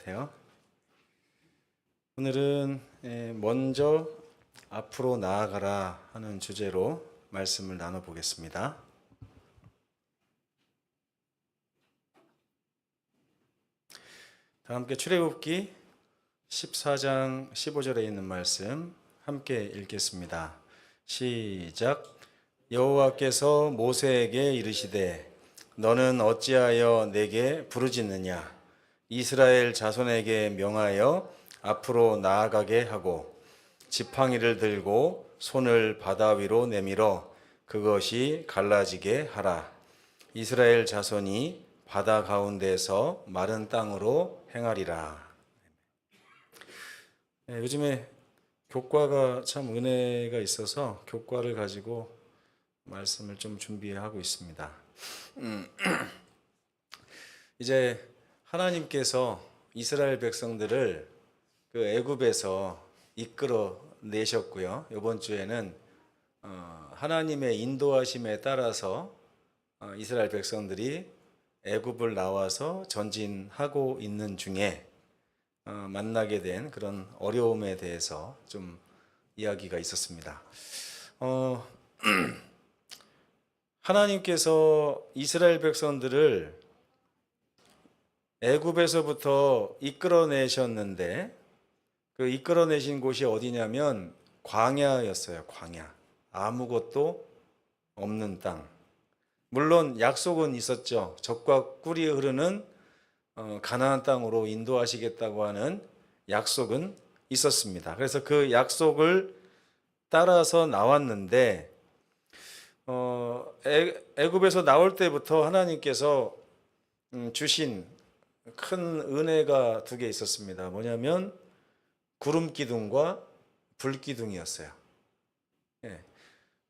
돼요. 오늘은 먼저 앞으로 나아가라 하는 주제로 말씀을 나눠보겠습니다. 다 함께 출애굽기 14장 15절에 있는 말씀 함께 읽겠습니다. 시작. 여호와께서 모세에게 이르시되 너는 어찌하여 내게 부르짖느냐? 이스라엘 자손에게 명하여 앞으로 나아가게 하고 지팡이를 들고 손을 바다 위로 내밀어 그것이 갈라지게 하라. 이스라엘 자손이 바다 가운데서 마른 땅으로 행하리라. 요즘에 교과가 참 은혜가 있어서 교과를 가지고 말씀을 좀 준비하고 있습니다. 이제 하나님께서 이스라엘 백성들을 그 애굽에서 이끌어 내셨고요. 이번 주에는 하나님의 인도하심에 따라서 이스라엘 백성들이 애굽을 나와서 전진하고 있는 중에 만나게 된 그런 어려움에 대해서 좀 이야기가 있었습니다. 하나님께서 이스라엘 백성들을 애굽에서부터 이끌어내셨는데 그 이끌어내신 곳이 어디냐면 광야였어요. 광야. 아무것도 없는 땅. 물론 약속은 있었죠. 젖과 꿀이 흐르는 가나안 땅으로 인도하시겠다고 하는 약속은 있었습니다. 그래서 그 약속을 따라서 나왔는데 애굽에서 나올 때부터 하나님께서 주신 큰 은혜가 두 개 있었습니다. 뭐냐면 구름 기둥과 불 기둥이었어요. 예.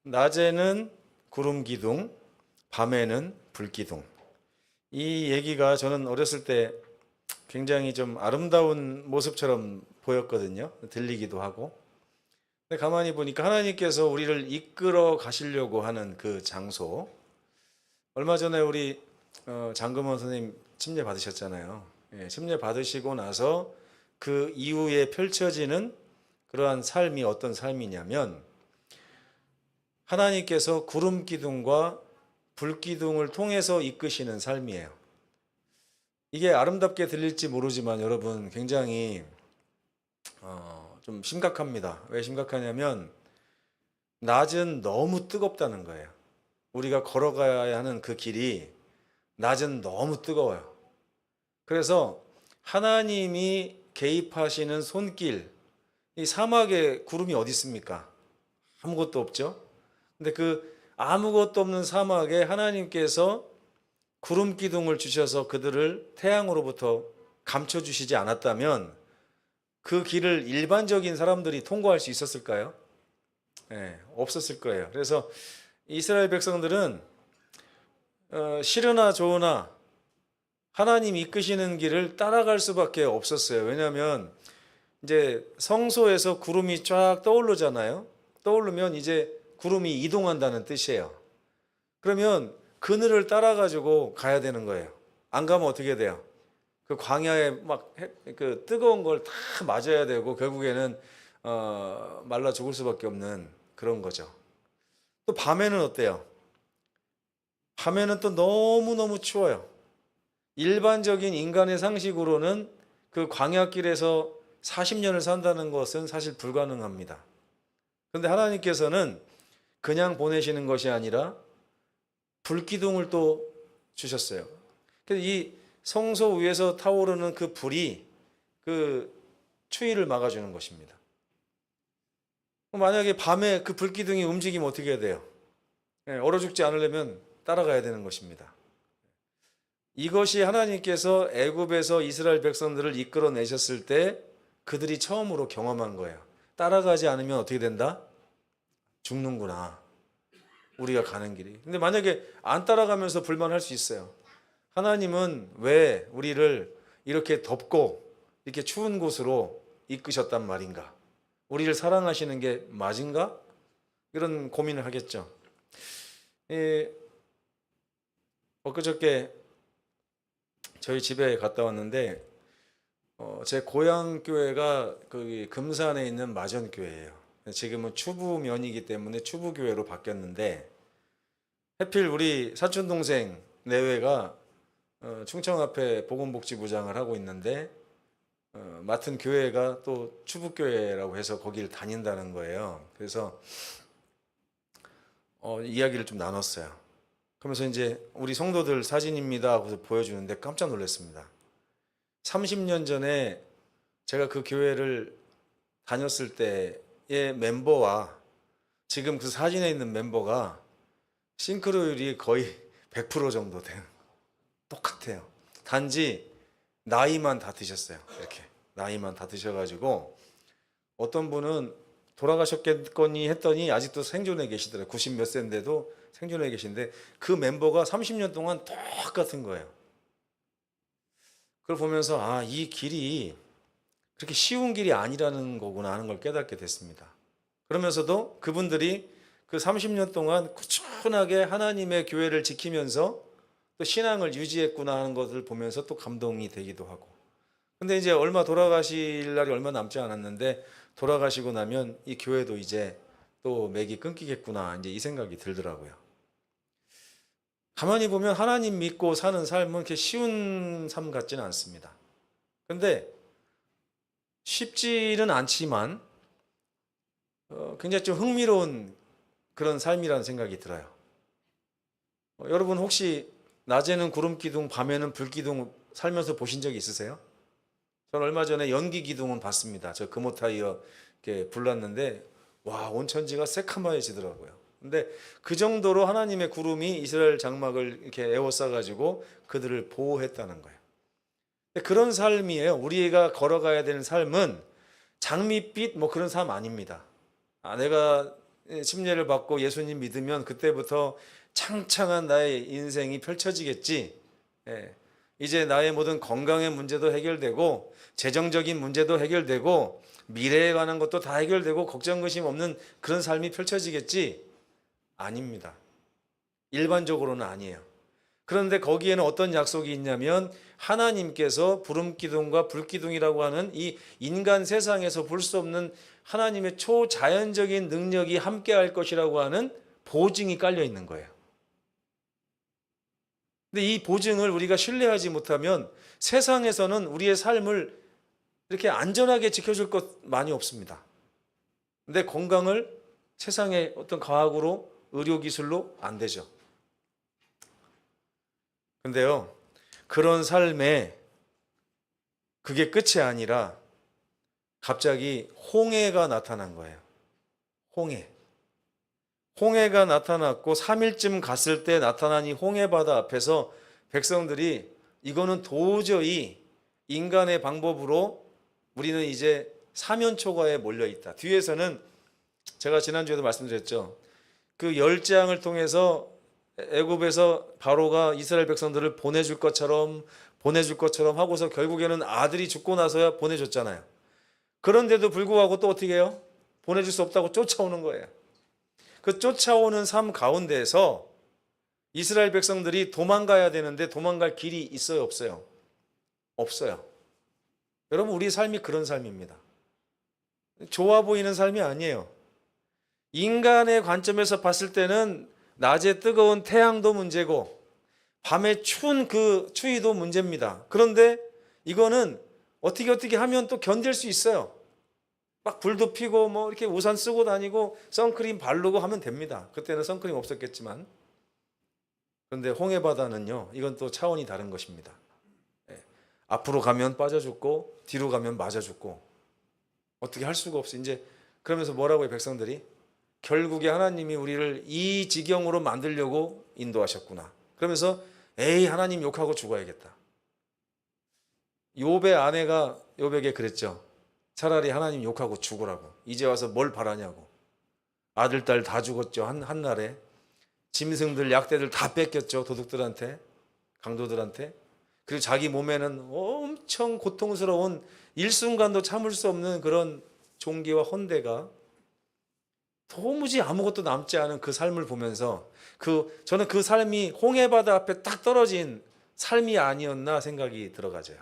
낮에는 구름 기둥, 밤에는 불 기둥. 이 얘기가 저는 어렸을 때 굉장히 좀 아름다운 모습처럼 보였거든요. 들리기도 하고. 근데 가만히 보니까 하나님께서 우리를 이끌어 가시려고 하는 그 장소. 얼마 전에 우리 장금원 선생님 침례 받으셨잖아요. 예, 침례 받으시고 나서 그 이후에 펼쳐지는 그러한 삶이 어떤 삶이냐면 하나님께서 구름 기둥과 불 기둥을 통해서 이끄시는 삶이에요. 이게 아름답게 들릴지 모르지만 여러분 굉장히 좀 심각합니다. 왜 심각하냐면 낮은 너무 뜨겁다는 거예요. 우리가 걸어가야 하는 그 길이 낮은 너무 뜨거워요. 그래서 하나님이 개입하시는 손길, 이 사막에 구름이 어디 있습니까? 아무것도 없죠. 근데 그 아무것도 없는 사막에 하나님께서 구름 기둥을 주셔서 그들을 태양으로부터 감춰주시지 않았다면 그 길을 일반적인 사람들이 통과할 수 있었을까요? 네, 없었을 거예요. 그래서 이스라엘 백성들은 싫으나 좋으나 하나님 이끄시는 길을 따라갈 수밖에 없었어요. 왜냐하면 이제 성소에서 구름이 쫙 떠오르잖아요. 떠오르면 이제 구름이 이동한다는 뜻이에요. 그러면 그늘을 따라가지고 가야 되는 거예요. 안 가면 어떻게 돼요? 그 광야에 막 그 뜨거운 걸 다 맞아야 되고 결국에는 말라 죽을 수밖에 없는 그런 거죠. 또 밤에는 어때요? 밤에는 또 너무너무 추워요. 일반적인 인간의 상식으로는 그 광야길에서 40년을 산다는 것은 사실 불가능합니다. 그런데 하나님께서는 그냥 보내시는 것이 아니라 불기둥을 또 주셨어요. 그래서 이 성소 위에서 타오르는 그 불이 그 추위를 막아주는 것입니다. 만약에 밤에 그 불기둥이 움직이면 어떻게 해야 돼요? 얼어 죽지 않으려면 따라가야 되는 것입니다. 이것이 하나님께서 애굽에서 이스라엘 백성들을 이끌어내셨을 때 그들이 처음으로 경험한 거예요. 따라가지 않으면 어떻게 된다? 죽는구나. 우리가 가는 길이. 근데 만약에 안 따라가면서 불만할 수 있어요. 하나님은 왜 우리를 이렇게 덥고 이렇게 추운 곳으로 이끄셨단 말인가? 우리를 사랑하시는 게 맞은가? 이런 고민을 하겠죠. 엊그저께 저희 집에 갔다 왔는데 제 고향 교회가 그 금산에 있는 마전교회예요. 지금은 추부면이기 때문에 추부교회로 바뀌었는데, 하필 우리 사촌 동생 내외가 충청 앞에 보건복지부장을 하고 있는데, 맡은 교회가 또 추부교회라고 해서 거기를 다닌다는 거예요. 그래서 이야기를 좀 나눴어요. 그러면서 이제 우리 성도들 사진입니다 하고서 보여주는데 깜짝 놀랐습니다. 30년 전에 제가 그 교회를 다녔을 때의 멤버와 지금 그 사진에 있는 멤버가 싱크로율이 거의 100% 정도 되는, 똑같아요. 단지 나이만 다 드셨어요. 이렇게 나이만 다 드셔가지고 어떤 분은 돌아가셨겠거니 했더니 아직도 생존해 계시더라고요. 90 몇 세인데도 생존해 계신데 그 멤버가 30년 동안 똑같은 거예요. 그걸 보면서 이 길이 그렇게 쉬운 길이 아니라는 거구나 하는 걸 깨닫게 됐습니다. 그러면서도 그분들이 그 30년 동안 꾸준하게 하나님의 교회를 지키면서 또 신앙을 유지했구나 하는 것을 보면서 또 감동이 되기도 하고. 근데 이제 돌아가실 날이 얼마 남지 않았는데 돌아가시고 나면 이 교회도 이제 또 맥이 끊기겠구나 이제 이 생각이 들더라고요. 가만히 보면 하나님 믿고 사는 삶은 그렇게 쉬운 삶 같지는 않습니다. 근데 쉽지는 않지만 굉장히 좀 흥미로운 그런 삶이라는 생각이 들어요. 여러분 혹시 낮에는 구름 기둥, 밤에는 불 기둥 살면서 보신 적이 있으세요? 저는 얼마 전에 연기 기둥은 봤습니다. 저 금호타이어 이렇게 불났는데 와, 온 천지가 새카마해지더라고요. 근데 그 정도로 하나님의 구름이 이스라엘 장막을 이렇게 에워싸 가지고 그들을 보호했다는 거예요. 그런 삶이에요. 우리가 걸어가야 되는 삶은 장밋빛 뭐 그런 삶 아닙니다. 내가 침례를 받고 예수님 믿으면 그때부터 창창한 나의 인생이 펼쳐지겠지. 예. 이제 나의 모든 건강의 문제도 해결되고 재정적인 문제도 해결되고 미래에 관한 것도 다 해결되고 걱정 근심 없는 그런 삶이 펼쳐지겠지. 아닙니다. 일반적으로는 아니에요. 그런데 거기에는 어떤 약속이 있냐면 하나님께서 구름기둥과 불기둥이라고 하는 이 인간 세상에서 볼 수 없는 하나님의 초자연적인 능력이 함께할 것이라고 하는 보증이 깔려 있는 거예요. 근데 이 보증을 우리가 신뢰하지 못하면 세상에서는 우리의 삶을 이렇게 안전하게 지켜줄 것 많이 없습니다. 근데 건강을 세상의 어떤 과학으로 의료기술로 안 되죠. 근데요, 그런 삶에 그게 끝이 아니라 갑자기 홍해가 나타난 거예요. 홍해가 나타났고 3일쯤 갔을 때 나타난 이 홍해바다 앞에서 백성들이 이거는 도저히 인간의 방법으로 우리는 이제 사면초가에 몰려 있다. 뒤에서는 제가 지난주에도 말씀드렸죠. 그 열재앙을 통해서 애굽에서 바로가 이스라엘 백성들을 보내줄 것처럼 하고서 결국에는 아들이 죽고 나서야 보내줬잖아요. 그런데도 불구하고 또 어떻게 해요? 보내줄 수 없다고 쫓아오는 거예요. 그 쫓아오는 삶 가운데에서 이스라엘 백성들이 도망가야 되는데 도망갈 길이 있어요, 없어요? 없어요. 여러분, 우리 삶이 그런 삶입니다. 좋아 보이는 삶이 아니에요. 인간의 관점에서 봤을 때는 낮에 뜨거운 태양도 문제고 밤에 추운 그 추위도 문제입니다. 그런데 이거는 어떻게 하면 또 견딜 수 있어요. 막 불도 피고 뭐 이렇게 우산 쓰고 다니고 선크림 바르고 하면 됩니다. 그때는 선크림 없었겠지만. 그런데 홍해바다는요, 이건 또 차원이 다른 것입니다. 앞으로 가면 빠져 죽고 뒤로 가면 맞아 죽고 어떻게 할 수가 없어. 이제 그러면서 뭐라고 해요, 백성들이? 결국에 하나님이 우리를 이 지경으로 만들려고 인도하셨구나. 그러면서 에이, 하나님 욕하고 죽어야겠다. 욥의 아내가 욥에게 그랬죠. 차라리 하나님 욕하고 죽으라고. 이제 와서 뭘 바라냐고. 아들, 딸 다 죽었죠. 한 날에. 짐승들, 약대들 다 뺏겼죠. 도둑들한테, 강도들한테. 그리고 자기 몸에는 엄청 고통스러운 일순간도 참을 수 없는 그런 종기와 헌대가 도무지 아무것도 남지 않은 그 삶을 보면서 저는 그 삶이 홍해바다 앞에 딱 떨어진 삶이 아니었나 생각이 들어가져요.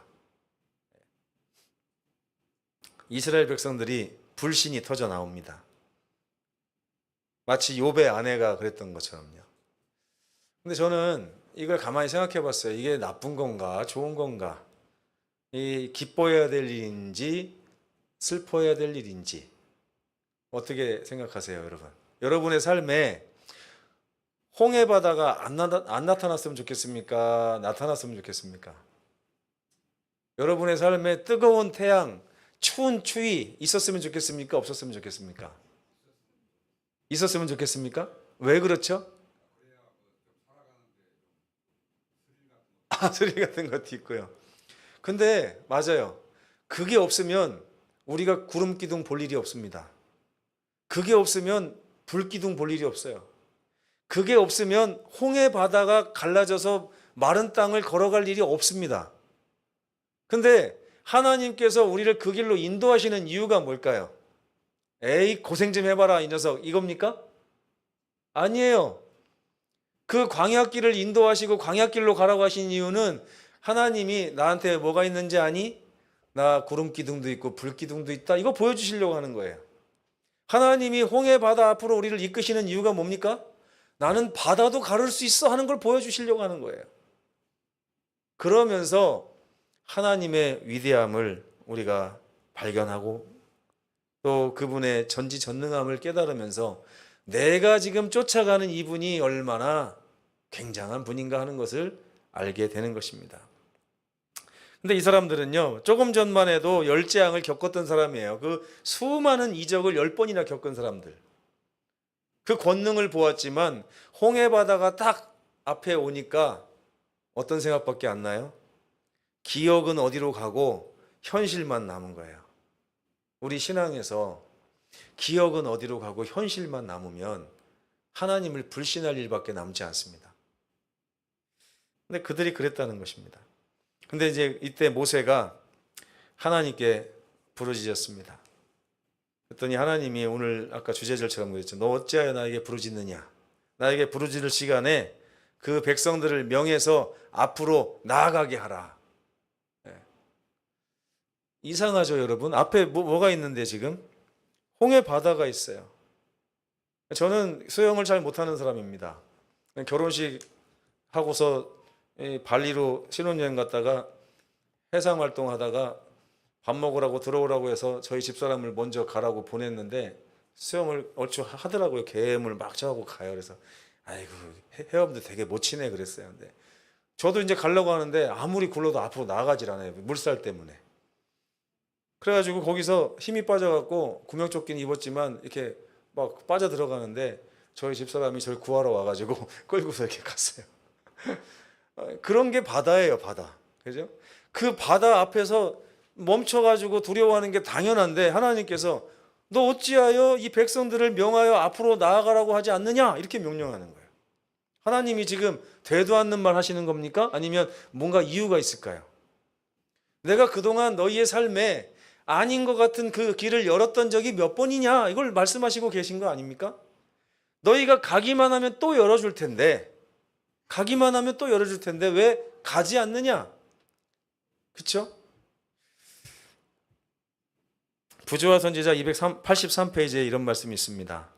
이스라엘 백성들이 불신이 터져 나옵니다. 마치 욥의 아내가 그랬던 것처럼요. 근데 저는 이걸 가만히 생각해 봤어요. 이게 나쁜 건가, 좋은 건가? 이 기뻐해야 될 일인지, 슬퍼해야 될 일인지, 어떻게 생각하세요, 여러분? 여러분의 삶에 홍해 바다가 안 나타났으면 좋겠습니까? 나타났으면 좋겠습니까? 여러분의 삶에 뜨거운 태양, 추운 추위 있었으면 좋겠습니까? 없었으면 좋겠습니까? 있었으면 좋겠습니까? 왜 그렇죠? 스릴 같은 것도 있고요. 근데 맞아요. 그게 없으면 우리가 구름 기둥 볼 일이 없습니다. 그게 없으면 불 기둥 볼 일이 없어요. 그게 없으면 홍해 바다가 갈라져서 마른 땅을 걸어갈 일이 없습니다. 근데 하나님께서 우리를 그 길로 인도하시는 이유가 뭘까요? 에이, 고생 좀 해봐라 이 녀석, 이겁니까? 아니에요. 그 광야길을 인도하시고 광야길로 가라고 하신 이유는 하나님이 나한테 뭐가 있는지 아니? 나 구름 기둥도 있고 불 기둥도 있다. 이거 보여주시려고 하는 거예요. 하나님이 홍해 바다 앞으로 우리를 이끄시는 이유가 뭡니까? 나는 바다도 가를 수 있어 하는 걸 보여주시려고 하는 거예요. 그러면서 하나님의 위대함을 우리가 발견하고 또 그분의 전지전능함을 깨달으면서 내가 지금 쫓아가는 이분이 얼마나 굉장한 분인가 하는 것을 알게 되는 것입니다. 근데 이 사람들은요, 조금 전만 해도 열재앙을 겪었던 사람이에요. 그 수많은 이적을 10번이나 겪은 사람들. 그 권능을 보았지만 홍해 바다가 딱 앞에 오니까 어떤 생각밖에 안 나요? 기억은 어디로 가고 현실만 남은 거예요. 우리 신앙에서 기억은 어디로 가고 현실만 남으면 하나님을 불신할 일밖에 남지 않습니다. 근데 그들이 그랬다는 것입니다. 근데 이제 이때 모세가 하나님께 부르짖었습니다. 그랬더니 하나님이 오늘 아까 주제절처럼 그랬죠. 너 어찌하여 나에게 부르짖느냐? 나에게 부르짖을 시간에 그 백성들을 명해서 앞으로 나아가게 하라. 네. 이상하죠, 여러분? 앞에 뭐가 있는데 지금? 홍해 바다가 있어요. 저는 수영을 잘 못하는 사람입니다. 결혼식 하고서 발리로 신혼여행 갔다가 해상 활동하다가 밥 먹으라고 들어오라고 해서 저희 집사람을 먼저 가라고 보냈는데 수영을 얼추 하더라고요. 계획을 막 짜고 가요. 그래서 아이고 헤엄도 되게 못 치네 그랬어요. 근데 저도 이제 가려고 하는데 아무리 굴러도 앞으로 나가질 않아요. 물살 때문에. 그래가지고 거기서 힘이 빠져갖고 구명조끼는 입었지만 이렇게 막 빠져 들어가는데 저희 집사람이 저를 구하러 와가지고 끌고서 이렇게 갔어요. 그런 게 바다예요, 바다. 그죠? 그 바다 앞에서 멈춰가지고 두려워하는 게 당연한데 하나님께서 너 어찌하여 이 백성들을 명하여 앞으로 나아가라고 하지 않느냐? 이렇게 명령하는 거예요. 하나님이 지금 되도 않는 말 하시는 겁니까? 아니면 뭔가 이유가 있을까요? 내가 그동안 너희의 삶에 아닌 것 같은 그 길을 열었던 적이 몇 번이냐? 이걸 말씀하시고 계신 거 아닙니까? 너희가 가기만 하면 또 열어줄 텐데 가기만 하면 또 열어줄 텐데 왜 가지 않느냐? 그렇죠? 부조와 선지자 283페이지에 이런 말씀이 있습니다.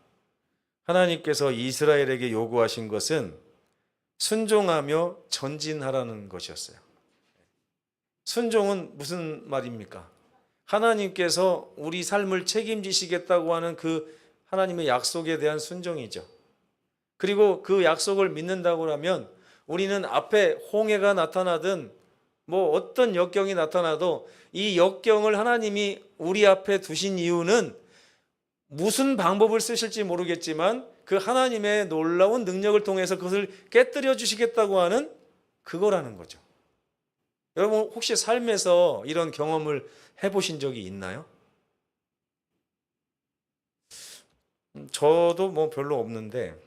하나님께서 이스라엘에게 요구하신 것은 순종하며 전진하라는 것이었어요. 순종은 무슨 말입니까? 하나님께서 우리 삶을 책임지시겠다고 하는 그 하나님의 약속에 대한 순종이죠. 그리고 그 약속을 믿는다고 하면 우리는 앞에 홍해가 나타나든 뭐 어떤 역경이 나타나도 이 역경을 하나님이 우리 앞에 두신 이유는 무슨 방법을 쓰실지 모르겠지만 그 하나님의 놀라운 능력을 통해서 그것을 깨뜨려 주시겠다고 하는 그거라는 거죠. 여러분 혹시 삶에서 이런 경험을 해보신 적이 있나요? 저도 뭐 별로 없는데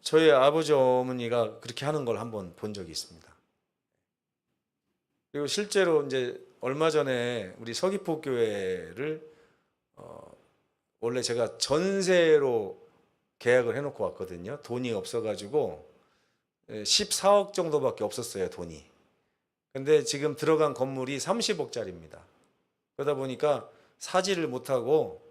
저희 아버지 어머니가 그렇게 하는 걸 한번 본 적이 있습니다. 그리고 실제로 이제 얼마 전에 우리 서귀포 교회를 원래 제가 전세로 계약을 해놓고 왔거든요. 돈이 없어가지고 14억 정도밖에 없었어요, 돈이. 근데 지금 들어간 건물이 30억짜리입니다. 그러다 보니까 사지를 못하고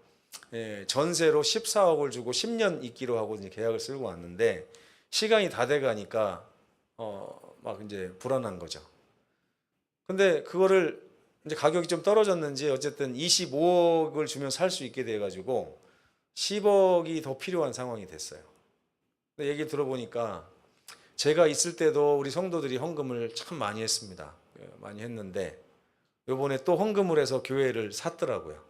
전세로 14억을 주고 10년 있기로 하고 이제 계약을 쓰고 왔는데 시간이 다 돼가니까 막 이제 불안한 거죠. 근데 그거를 이제 가격이 좀 떨어졌는지 어쨌든 25억을 주면 살 수 있게 돼가지고 10억이 더 필요한 상황이 됐어요. 근데 얘기 들어보니까 제가 있을 때도 우리 성도들이 헌금을 참 많이 했습니다. 많이 했는데 요번에 또 헌금을 해서 교회를 샀더라고요.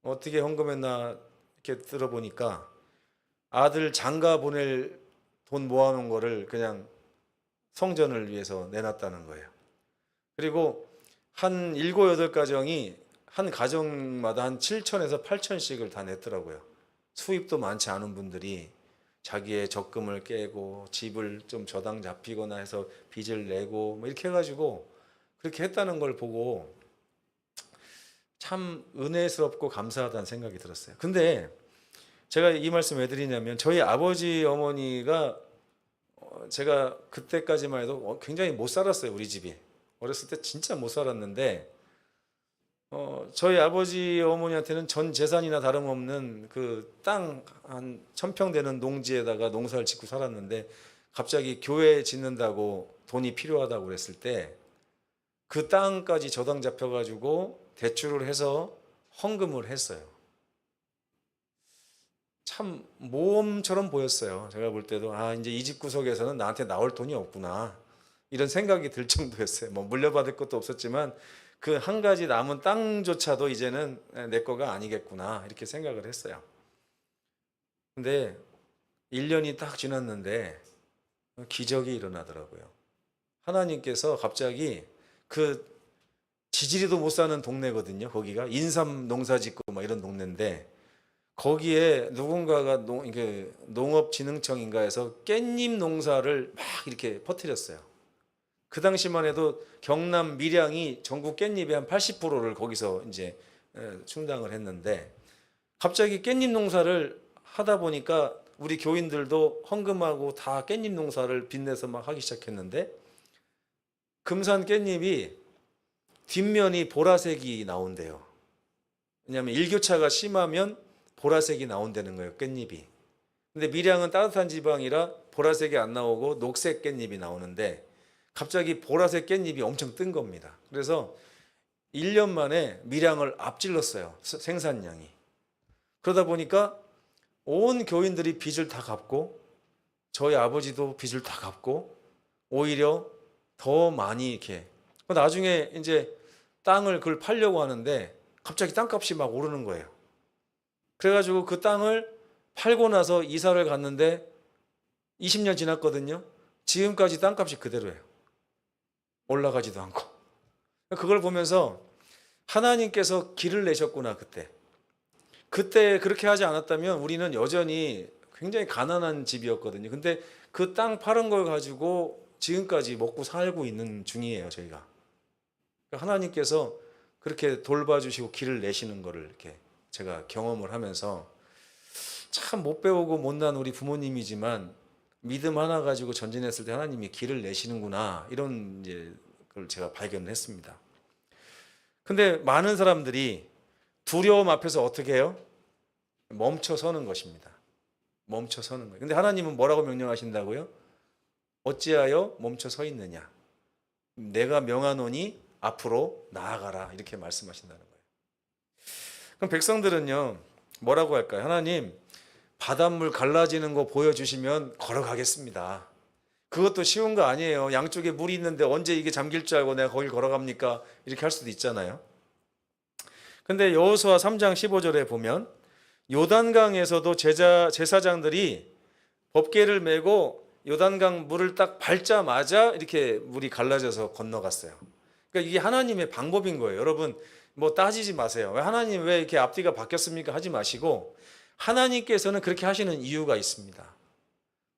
어떻게 헌금했나 이렇게 들어보니까 아들 장가 보낼 돈 모아놓은 거를 그냥 성전을 위해서 내놨다는 거예요. 그리고 한 7, 8가정이 한 가정마다 한 7천에서 8천씩을 다 냈더라고요. 수입도 많지 않은 분들이 자기의 적금을 깨고 집을 좀 저당 잡히거나 해서 빚을 내고 뭐 이렇게 해가지고 그렇게 했다는 걸 보고 참 은혜스럽고 감사하다는 생각이 들었어요. 근데 제가 이 말씀 왜 드리냐면 저희 아버지 어머니가 제가 그때까지만 해도 굉장히 못 살았어요. 우리 집이 어렸을 때 진짜 못 살았는데 저희 아버지 어머니한테는 전 재산이나 다름없는 그 땅 한 1000평 되는 농지에다가 농사를 짓고 살았는데 갑자기 교회 짓는다고 돈이 필요하다고 그랬을 때 그 땅까지 저당 잡혀가지고 대출을 해서 헌금을 했어요. 참 모험처럼 보였어요. 제가 볼 때도 이제 이 집 구석에서는 나한테 나올 돈이 없구나 이런 생각이 들 정도였어요. 뭐 물려받을 것도 없었지만 그 한 가지 남은 땅조차도 이제는 내 거가 아니겠구나 이렇게 생각을 했어요. 근데 1년이 딱 지났는데 기적이 일어나더라고요. 하나님께서 갑자기 그 지지리도 못 사는 동네거든요. 거기가 인삼 농사 짓고 막 이런 동네인데 거기에 누군가가 농업진흥청인가에서 깻잎 농사를 막 이렇게 퍼뜨렸어요. 그 당시만 해도 경남 밀양이 전국 깻잎의 한 80%를 거기서 이제 충당을 했는데 갑자기 깻잎 농사를 하다 보니까 우리 교인들도 헌금하고 다 깻잎 농사를 빚내서 막 하기 시작했는데 금산 깻잎이 뒷면이 보라색이 나온대요. 왜냐하면 일교차가 심하면 보라색이 나온다는 거예요. 깻잎이. 근데 밀양은 따뜻한 지방이라 보라색이 안 나오고 녹색 깻잎이 나오는데 갑자기 보라색 깻잎이 엄청 뜬 겁니다. 그래서 1년 만에 밀양을 앞질렀어요. 생산량이. 그러다 보니까 온 교인들이 빚을 다 갚고 저희 아버지도 빚을 다 갚고 오히려 더 많이 이렇게 나중에 이제 땅을 그걸 팔려고 하는데 갑자기 땅값이 막 오르는 거예요. 그래가지고 그 땅을 팔고 나서 이사를 갔는데 20년 지났거든요. 지금까지 땅값이 그대로예요. 올라가지도 않고. 그걸 보면서 하나님께서 길을 내셨구나 그때. 그때 그렇게 하지 않았다면 우리는 여전히 굉장히 가난한 집이었거든요. 근데 그 땅 파는 걸 가지고 지금까지 먹고 살고 있는 중이에요, 저희가. 하나님께서 그렇게 돌봐주시고 길을 내시는 거를 이렇게 제가 경험을 하면서 참 못 배우고 못난 우리 부모님이지만 믿음 하나 가지고 전진했을 때 하나님이 길을 내시는구나 이런 이제 걸 제가 발견을 했습니다. 근데 많은 사람들이 두려움 앞에서 어떻게 해요? 멈춰 서는 것입니다. 멈춰 서는 거예요. 근데 하나님은 뭐라고 명령하신다고요? 어찌하여 멈춰 서 있느냐? 내가 명하노니 앞으로 나아가라 이렇게 말씀하신다는 거예요. 그럼 백성들은요 뭐라고 할까요? 하나님 바닷물 갈라지는 거 보여주시면 걸어가겠습니다. 그것도 쉬운 거 아니에요. 양쪽에 물이 있는데 언제 이게 잠길 줄 알고 내가 거길 걸어갑니까? 이렇게 할 수도 있잖아요. 근데 여호수아 3장 15절에 보면 요단강에서도 제사장들이 법궤를 메고 요단강 물을 딱 밟자마자 이렇게 물이 갈라져서 건너갔어요. 그러니까 이게 하나님의 방법인 거예요. 여러분 뭐 따지지 마세요. 하나님 왜 이렇게 앞뒤가 바뀌었습니까? 하지 마시고 하나님께서는 그렇게 하시는 이유가 있습니다.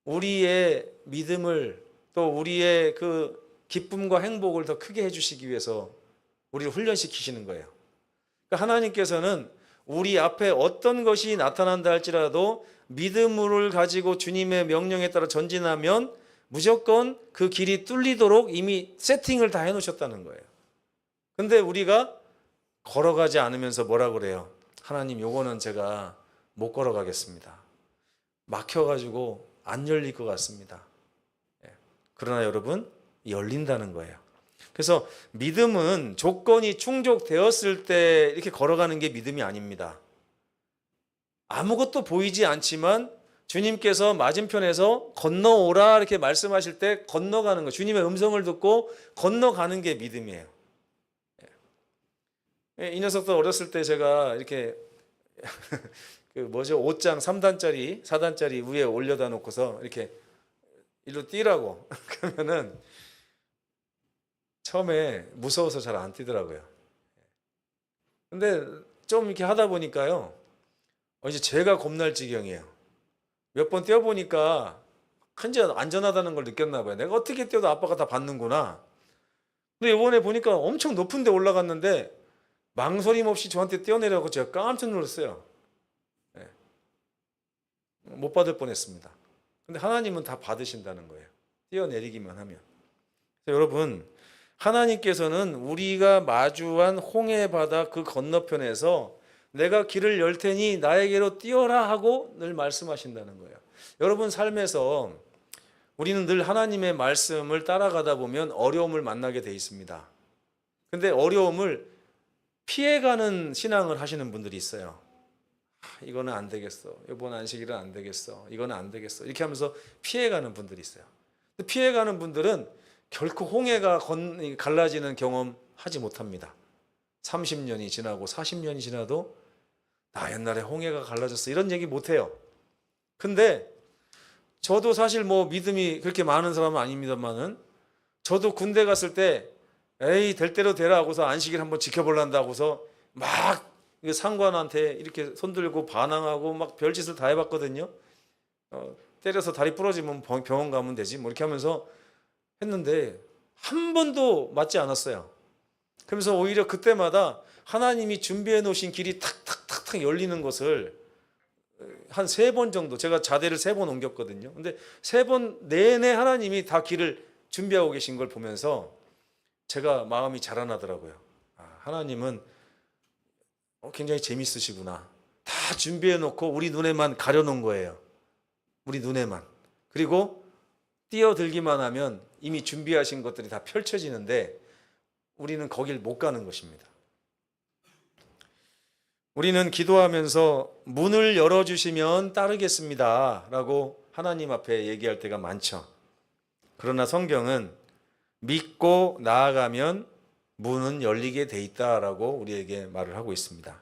우리의 믿음을 또 우리의 그 기쁨과 행복을 더 크게 해주시기 위해서 우리를 훈련시키시는 거예요. 그러니까 하나님께서는 우리 앞에 어떤 것이 나타난다 할지라도 믿음을 가지고 주님의 명령에 따라 전진하면 무조건 그 길이 뚫리도록 이미 세팅을 다 해놓으셨다는 거예요. 근데 우리가 걸어가지 않으면서 뭐라 그래요? 하나님, 요거는 제가 못 걸어가겠습니다. 막혀가지고 안 열릴 것 같습니다. 그러나 여러분, 열린다는 거예요. 그래서 믿음은 조건이 충족되었을 때 이렇게 걸어가는 게 믿음이 아닙니다. 아무것도 보이지 않지만 주님께서 맞은편에서 건너오라 이렇게 말씀하실 때 건너가는 거, 주님의 음성을 듣고 건너가는 게 믿음이에요. 이 녀석도 어렸을 때 제가 이렇게 그 뭐죠? 5장 3단짜리 4단짜리 위에 올려다 놓고서 이렇게 일로 뛰라고 그러면은 처음에 무서워서 잘 안 뛰더라고요. 근데 좀 이렇게 하다 보니까요, 이제 제가 겁날 지경이에요. 몇 번 뛰어보니까 현재 안전하다는 걸 느꼈나 봐요. 내가 어떻게 뛰어도 아빠가 다 받는구나. 근데 이번에 보니까 엄청 높은 데 올라갔는데 망설임 없이 저한테 뛰어내려고 제가 깜짝 놀랐어요. 못 받을 뻔했습니다. 근데 하나님은 다 받으신다는 거예요. 뛰어내리기만 하면. 여러분, 하나님께서는 우리가 마주한 홍해 바다 그 건너편에서 내가 길을 열 테니 나에게로 뛰어라 하고 늘 말씀하신다는 거예요. 여러분 삶에서 우리는 늘 하나님의 말씀을 따라가다 보면 어려움을 만나게 돼 있습니다. 근데 어려움을 피해가는 신앙을 하시는 분들이 있어요. 이거는 안 되겠어. 이번 안식일은 안 되겠어. 이거는 안 되겠어. 이렇게 하면서 피해가는 분들이 있어요. 피해가는 분들은 결코 홍해가 갈라지는 경험 하지 못합니다. 30년이 지나고 40년이 지나도 나 옛날에 홍해가 갈라졌어 이런 얘기 못해요. 근데 저도 사실 뭐 믿음이 그렇게 많은 사람은 아닙니다만은 저도 군대 갔을 때 에이 될 대로 되라 하고서 안식일 한번 지켜볼란다 하고서 막 상관한테 이렇게 손들고 반항하고 막 별짓을 다 해봤거든요. 때려서 다리 부러지면 병원 가면 되지 뭐 이렇게 하면서 했는데 한 번도 맞지 않았어요. 그러면서 오히려 그때마다 하나님이 준비해 놓으신 길이 탁탁탁탁 열리는 것을 한 3번 정도, 제가 자대를 3번 옮겼거든요. 근데 3번 내내 하나님이 다 길을 준비하고 계신 걸 보면서 제가 마음이 자라나더라고요. 하나님은 굉장히 재밌으시구나. 다 준비해 놓고 우리 눈에만 가려놓은 거예요. 우리 눈에만. 그리고 뛰어들기만 하면 이미 준비하신 것들이 다 펼쳐지는데 우리는 거길 못 가는 것입니다. 우리는 기도하면서 문을 열어주시면 따르겠습니다 라고 하나님 앞에 얘기할 때가 많죠. 그러나 성경은 믿고 나아가면 문은 열리게 돼 있다라고 우리에게 말을 하고 있습니다.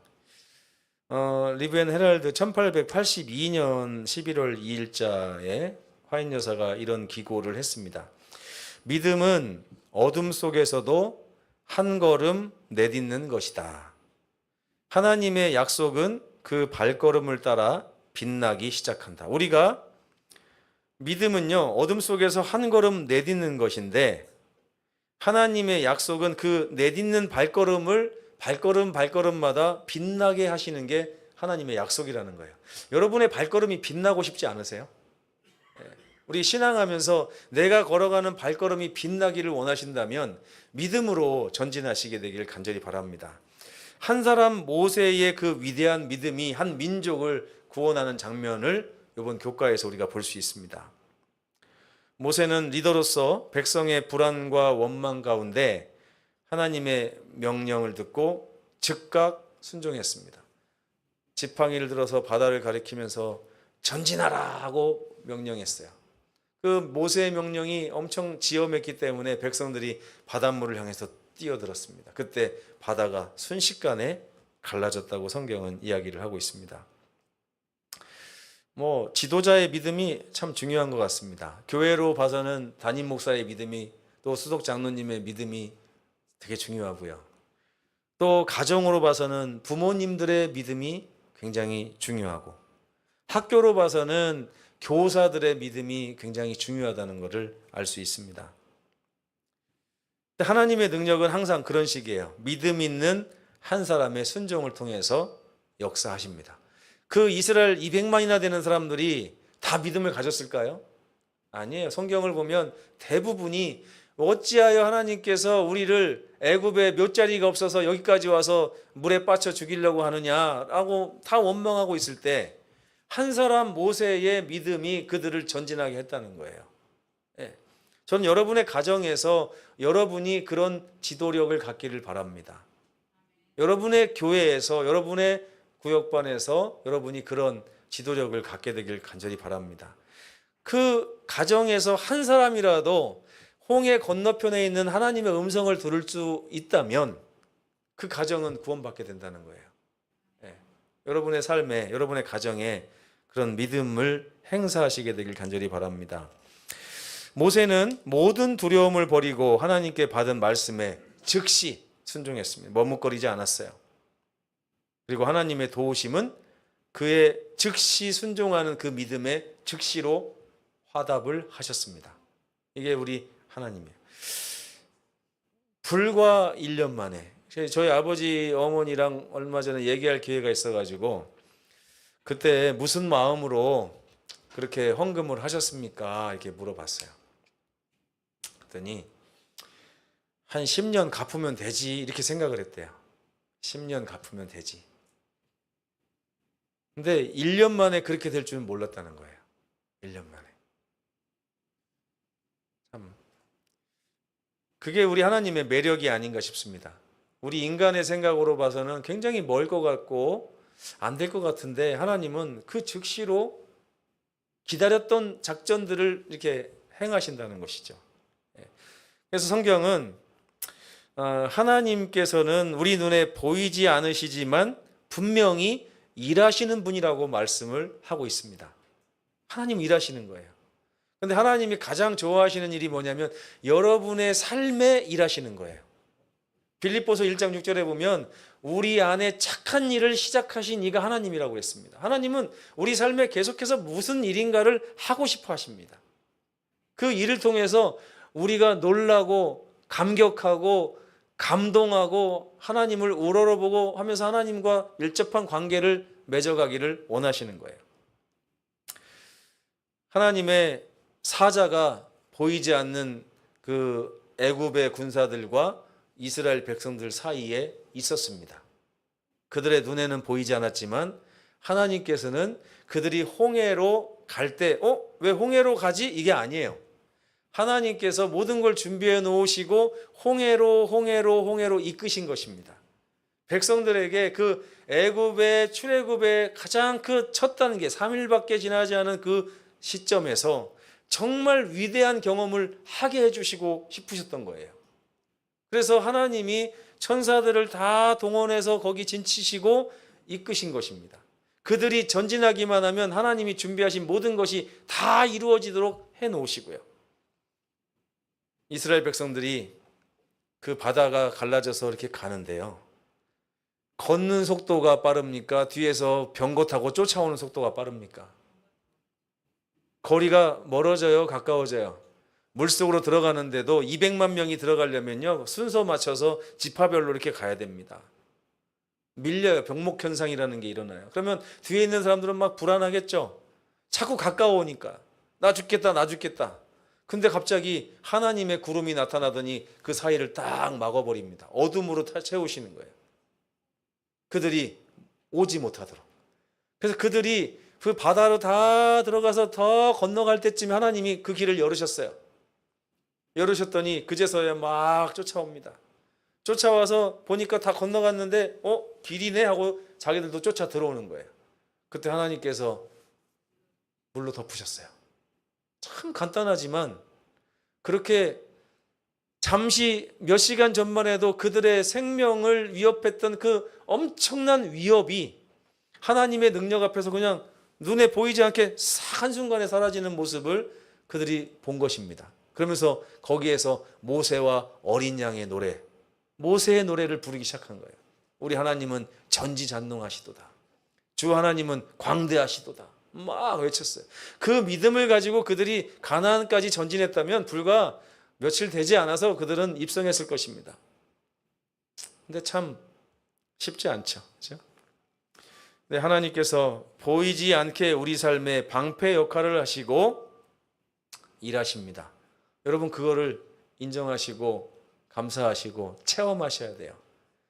리브 앤 헤럴드 1882년 11월 2일자에 화인 여사가 이런 기고를 했습니다. 믿음은 어둠 속에서도 한 걸음 내딛는 것이다. 하나님의 약속은 그 발걸음을 따라 빛나기 시작한다. 우리가 믿음은요, 어둠 속에서 한 걸음 내딛는 것인데 하나님의 약속은 그 내딛는 발걸음을 발걸음마다 빛나게 하시는 게 하나님의 약속이라는 거예요. 여러분의 발걸음이 빛나고 싶지 않으세요? 우리 신앙하면서 내가 걸어가는 발걸음이 빛나기를 원하신다면 믿음으로 전진하시게 되길 간절히 바랍니다. 한 사람 모세의 그 위대한 믿음이 한 민족을 구원하는 장면을 이번 교과에서 우리가 볼 수 있습니다. 모세는 리더로서 백성의 불안과 원망 가운데 하나님의 명령을 듣고 즉각 순종했습니다. 지팡이를 들어서 바다를 가리키면서 전진하라 하고 명령했어요. 그 모세의 명령이 엄청 지엄했기 때문에 백성들이 바닷물을 향해서 뛰어들었습니다. 그때 바다가 순식간에 갈라졌다고 성경은 이야기를 하고 있습니다. 지도자의 믿음이 참 중요한 것 같습니다. 교회로 봐서는 담임 목사의 믿음이, 또 수석 장로님의 믿음이 되게 중요하고요. 또 가정으로 봐서는 부모님들의 믿음이 굉장히 중요하고, 학교로 봐서는 교사들의 믿음이 굉장히 중요하다는 것을 알 수 있습니다. 하나님의 능력은 항상 그런 식이에요. 믿음 있는 한 사람의 순종을 통해서 역사하십니다. 그 이스라엘 200만이나 되는 사람들이 다 믿음을 가졌을까요? 아니에요. 성경을 보면 대부분이 어찌하여 하나님께서 우리를 애굽에 묫자리가 없어서 여기까지 와서 물에 빠쳐 죽이려고 하느냐라고 다 원망하고 있을 때 한 사람 모세의 믿음이 그들을 전진하게 했다는 거예요. 예. 저는 여러분의 가정에서 여러분이 그런 지도력을 갖기를 바랍니다. 여러분의 교회에서, 여러분의 구역반에서 여러분이 그런 지도력을 갖게 되길 간절히 바랍니다. 그 가정에서 한 사람이라도 홍해 건너편에 있는 하나님의 음성을 들을 수 있다면 그 가정은 구원받게 된다는 거예요. 예. 여러분의 삶에, 여러분의 가정에 그런 믿음을 행사하시게 되길 간절히 바랍니다. 모세는 모든 두려움을 버리고 하나님께 받은 말씀에 즉시 순종했습니다. 머뭇거리지 않았어요. 그리고 하나님의 도우심은 그의 즉시 순종하는 그 믿음에 즉시로 화답을 하셨습니다. 이게 우리 하나님이에요. 불과 1년 만에 저희 아버지 어머니랑 얼마 전에 얘기할 기회가 있어가지고 그때 무슨 마음으로 그렇게 헌금을 하셨습니까? 이렇게 물어봤어요. 그랬더니 한 10년 갚으면 되지 이렇게 생각을 했대요. 10년 갚으면 되지. 근데 1년 만에 그렇게 될 줄은 몰랐다는 거예요. 1년 만에. 참, 그게 우리 하나님의 매력이 아닌가 싶습니다. 우리 인간의 생각으로 봐서는 굉장히 멀 것 같고 안 될 것 같은데 하나님은 그 즉시로 기다렸던 작전들을 이렇게 행하신다는 것이죠. 그래서 성경은 하나님께서는 우리 눈에 보이지 않으시지만 분명히 일하시는 분이라고 말씀을 하고 있습니다. 하나님 일하시는 거예요. 그런데 하나님이 가장 좋아하시는 일이 뭐냐면 여러분의 삶에 일하시는 거예요. 빌립보서 1장 6절에 보면 우리 안에 착한 일을 시작하신 이가 하나님이라고 했습니다. 하나님은 우리 삶에 계속해서 무슨 일인가를 하고 싶어 하십니다. 그 일을 통해서 우리가 놀라고 감격하고 감동하고 하나님을 우러러보고 하면서 하나님과 밀접한 관계를 맺어가기를 원하시는 거예요. 하나님의 사자가 보이지 않는 그 애굽의 군사들과 이스라엘 백성들 사이에 있었습니다. 그들의 눈에는 보이지 않았지만 하나님께서는 그들이 홍해로 갈 때 왜 홍해로 가지? 이게 아니에요. 하나님께서 모든 걸 준비해 놓으시고 홍해로 이끄신 것입니다. 백성들에게 그 애굽의 출애굽의 가장 그 첫 단계 3일밖에 지나지 않은 그 시점에서 정말 위대한 경험을 하게 해주시고 싶으셨던 거예요. 그래서 하나님이 천사들을 다 동원해서 거기 진치시고 이끄신 것입니다. 그들이 전진하기만 하면 하나님이 준비하신 모든 것이 다 이루어지도록 해놓으시고요. 이스라엘 백성들이 그 바다가 갈라져서 이렇게 가는데요. 걷는 속도가 빠릅니까? 뒤에서 병거 타고 쫓아오는 속도가 빠릅니까? 거리가 멀어져요? 가까워져요? 물속으로 들어가는데도 200만 명이 들어가려면요 순서 맞춰서 지파별로 이렇게 가야 됩니다. 밀려요. 병목 현상이라는 게 일어나요. 그러면 뒤에 있는 사람들은 막 불안하겠죠. 자꾸 가까워오니까 나 죽겠다. 근데 갑자기 하나님의 구름이 나타나더니 그 사이를 딱 막아버립니다. 어둠으로 채우시는 거예요. 그들이 오지 못하도록. 그래서 그들이 그 바다로 다 들어가서 더 건너갈 때쯤에 하나님이 그 길을 열으셨어요. 열으셨더니 그제서야 막 쫓아옵니다. 쫓아와서 보니까 다 건너갔는데 길이네 하고 자기들도 쫓아 들어오는 거예요. 그때 하나님께서 물로 덮으셨어요. 참 간단하지만 그렇게 잠시 몇 시간 전만 해도 그들의 생명을 위협했던 그 엄청난 위협이 하나님의 능력 앞에서 그냥 눈에 보이지 않게 싹 한순간에 사라지는 모습을 그들이 본 것입니다. 그러면서 거기에서 모세와 어린 양의 노래, 모세의 노래를 부르기 시작한 거예요. 우리 하나님은 전지전능하시도다. 주 하나님은 광대하시도다. 막 외쳤어요. 그 믿음을 가지고 그들이 가나안까지 전진했다면 불과 며칠 되지 않아서 그들은 입성했을 것입니다. 근데 참 쉽지 않죠. 그렇죠? 네, 하나님께서 보이지 않게 우리 삶의 방패 역할을 하시고 일하십니다. 여러분 그거를 인정하시고 감사하시고 체험하셔야 돼요.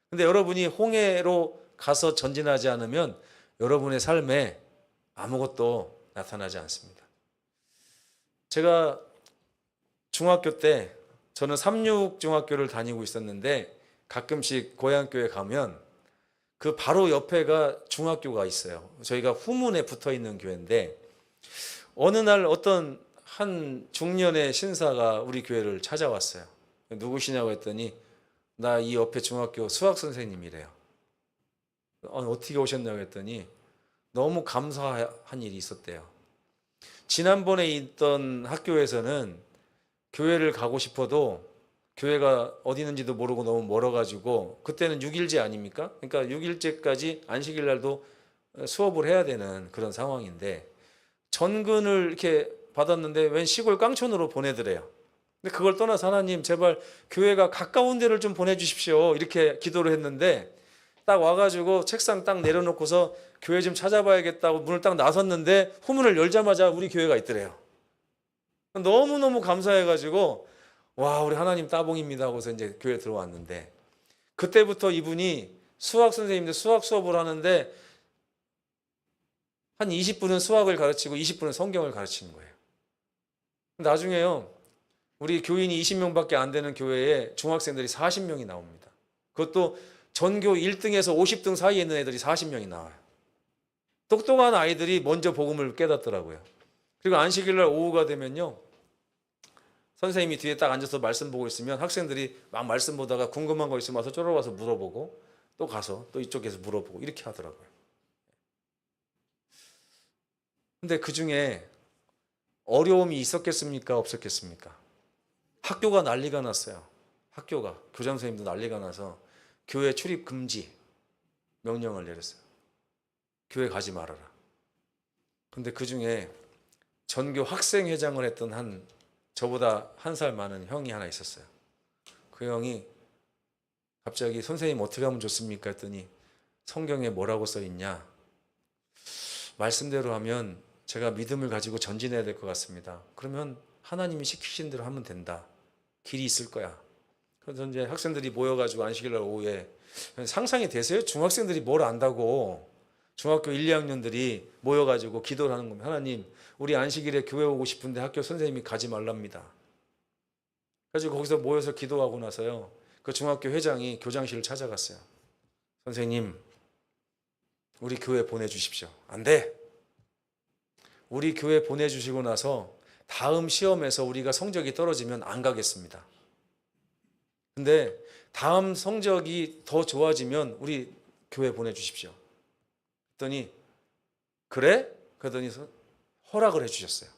근데 여러분이 홍해로 가서 전진하지 않으면 여러분의 삶에 아무것도 나타나지 않습니다. 제가 중학교 때 저는 삼육중학교를 다니고 있었는데 가끔씩 고향교회 가면 그 바로 옆에가 중학교가 있어요. 저희가 후문에 붙어 있는 교회인데 어느 날 어떤 한 중년의 신사가 우리 교회를 찾아왔어요. 누구시냐고 했더니 나 이 옆에 중학교 수학 선생님이래요. 어떻게 오셨냐고 했더니 너무 감사한 일이 있었대요. 지난번에 있던 학교에서는 교회를 가고 싶어도 교회가 어디 있는지도 모르고 너무 멀어가지고 그때는 6일제 아닙니까? 그러니까 6일제까지 안식일 날도 수업을 해야 되는 그런 상황인데 전근을 이렇게 받았는데 웬 시골 깡촌으로 보내더래요. 근데 그걸 떠나서 하나님 제발 교회가 가까운 데를 좀 보내주십시오 이렇게 기도를 했는데 딱 와가지고 책상 딱 내려놓고서 교회 좀 찾아봐야겠다고 문을 딱 나섰는데 후문을 열자마자 우리 교회가 있더래요. 너무너무 감사해가지고 와 우리 하나님 따봉입니다 하고서 이제 교회 들어왔는데 그때부터 이분이 수학 선생님인데 수학 수업을 하는데 한 20분은 수학을 가르치고 20분은 성경을 가르치는 거예요. 나중에요 우리 교인이 20명밖에 안 되는 교회에 중학생들이 40명이 나옵니다. 그것도 전교 1등에서 50등 사이에 있는 애들이 40명이 나와요. 똑똑한 아이들이 먼저 복음을 깨닫더라고요. 그리고 안식일날 오후가 되면요 선생님이 뒤에 딱 앉아서 말씀 보고 있으면 학생들이 막 말씀 보다가 궁금한 거 있으면 와서 쫄아와서 물어보고 또 가서 또 이쪽에서 물어보고 이렇게 하더라고요. 근데 그 중에 어려움이 있었겠습니까? 없었겠습니까? 학교가 난리가 났어요. 학교가 교장 선생님도 난리가 나서 교회 출입 금지 명령을 내렸어요. 교회 가지 말아라. 근데 그 중에 전교 학생회장을 했던 저보다 한 살 많은 형이 하나 있었어요. 그 형이 갑자기 선생님 어떻게 하면 좋습니까? 했더니 성경에 뭐라고 써 있냐? 말씀대로 하면 제가 믿음을 가지고 전진해야 될 것 같습니다. 그러면 하나님이 시키신 대로 하면 된다. 길이 있을 거야. 그래서 이제 학생들이 모여가지고 안식일날 오후에 상상이 되세요? 중학생들이 뭘 안다고 중학교 1, 2학년들이 모여가지고 기도를 하는 겁니다. 하나님 우리 안식일에 교회 오고 싶은데 학교 선생님이 가지 말랍니다. 그래서 거기서 모여서 기도하고 나서요 그 중학교 회장이 교장실을 찾아갔어요. 선생님 우리 교회 보내주십시오. 안 돼. 우리 교회 보내주시고 나서 다음 시험에서 우리가 성적이 떨어지면 안 가겠습니다. 근데 다음 성적이 더 좋아지면 우리 교회 보내주십시오. 그랬더니 그래? 그러더니 허락을 해주셨어요.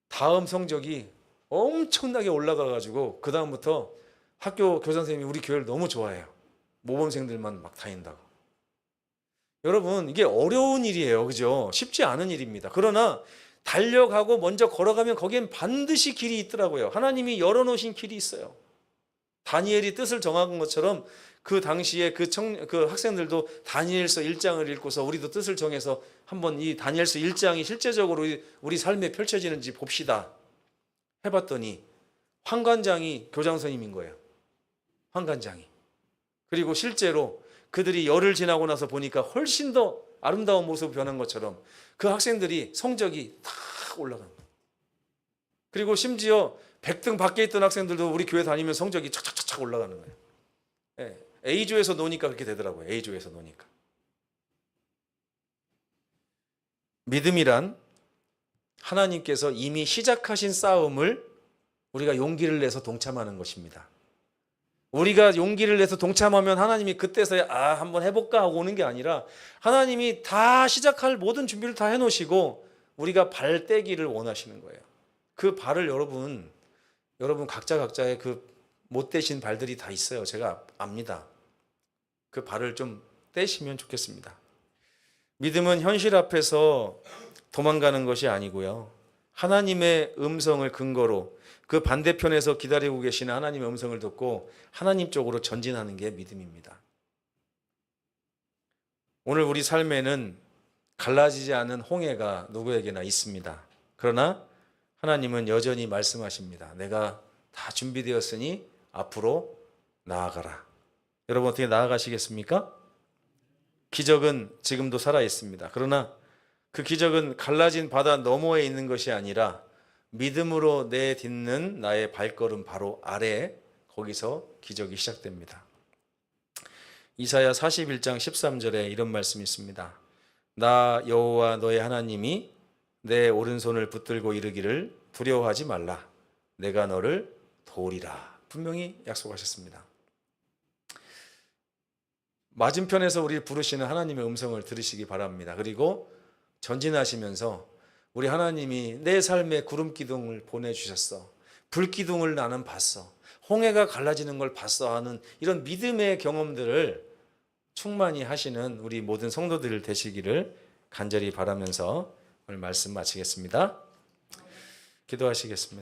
다음 성적이 엄청나게 올라가가지고 그 다음부터 학교 교사 선생님이 우리 교회를 너무 좋아해요. 모범생들만 막 다닌다고. 여러분 이게 어려운 일이에요. 그죠? 쉽지 않은 일입니다. 그러나 달려가고 먼저 걸어가면 거기엔 반드시 길이 있더라고요. 하나님이 열어놓으신 길이 있어요. 다니엘이 뜻을 정한 것처럼 그 당시에 그 학생들도 다니엘서 1장을 읽고서 우리도 뜻을 정해서 한번 이 다니엘서 1장이 실제적으로 우리 삶에 펼쳐지는지 봅시다 해봤더니 환관장이 교장 선생님인 거예요. 환관장이. 그리고 실제로 그들이 열흘 지나고 나서 보니까 훨씬 더 아름다운 모습으로 변한 것처럼 그 학생들이 성적이 다 올라간 거예요. 그리고 심지어 100등 밖에 있던 학생들도 우리 교회 다니면 성적이 착착착착 올라가는 거예요. 네. A조에서 노니까 그렇게 되더라고요. A조에서 노니까. 믿음이란 하나님께서 이미 시작하신 싸움을 우리가 용기를 내서 동참하는 것입니다. 우리가 용기를 내서 동참하면 하나님이 그때서야 한번 해볼까 하고 오는 게 아니라 하나님이 다 시작할 모든 준비를 다 해놓으시고 우리가 발 떼기를 원하시는 거예요. 그 발을 여러분 각자의 그 못되신 발들이 다 있어요. 제가 압니다. 그 발을 좀 떼시면 좋겠습니다. 믿음은 현실 앞에서 도망가는 것이 아니고요. 하나님의 음성을 근거로 그 반대편에서 기다리고 계시는 하나님의 음성을 듣고 하나님 쪽으로 전진하는 게 믿음입니다. 오늘 우리 삶에는 갈라지지 않은 홍해가 누구에게나 있습니다. 그러나 하나님은 여전히 말씀하십니다. 내가 다 준비되었으니 앞으로 나아가라. 여러분 어떻게 나아가시겠습니까? 기적은 지금도 살아 있습니다. 그러나 그 기적은 갈라진 바다 너머에 있는 것이 아니라 믿음으로 내딛는 나의 발걸음 바로 아래, 거기서 기적이 시작됩니다. 이사야 41장 13절에 이런 말씀이 있습니다. 나 여호와 너의 하나님이 내 오른손을 붙들고 이르기를 두려워하지 말라. 내가 너를 도우리라. 분명히 약속하셨습니다. 맞은편에서 우리를 부르시는 하나님의 음성을 들으시기 바랍니다. 그리고 전진하시면서 우리 하나님이 내 삶에 구름 기둥을 보내주셨어. 불 기둥을 나는 봤어. 홍해가 갈라지는 걸 봤어 하는 이런 믿음의 경험들을 충만히 하시는 우리 모든 성도들 되시기를 간절히 바라면서 오늘 말씀 마치겠습니다. 기도하시겠습니다.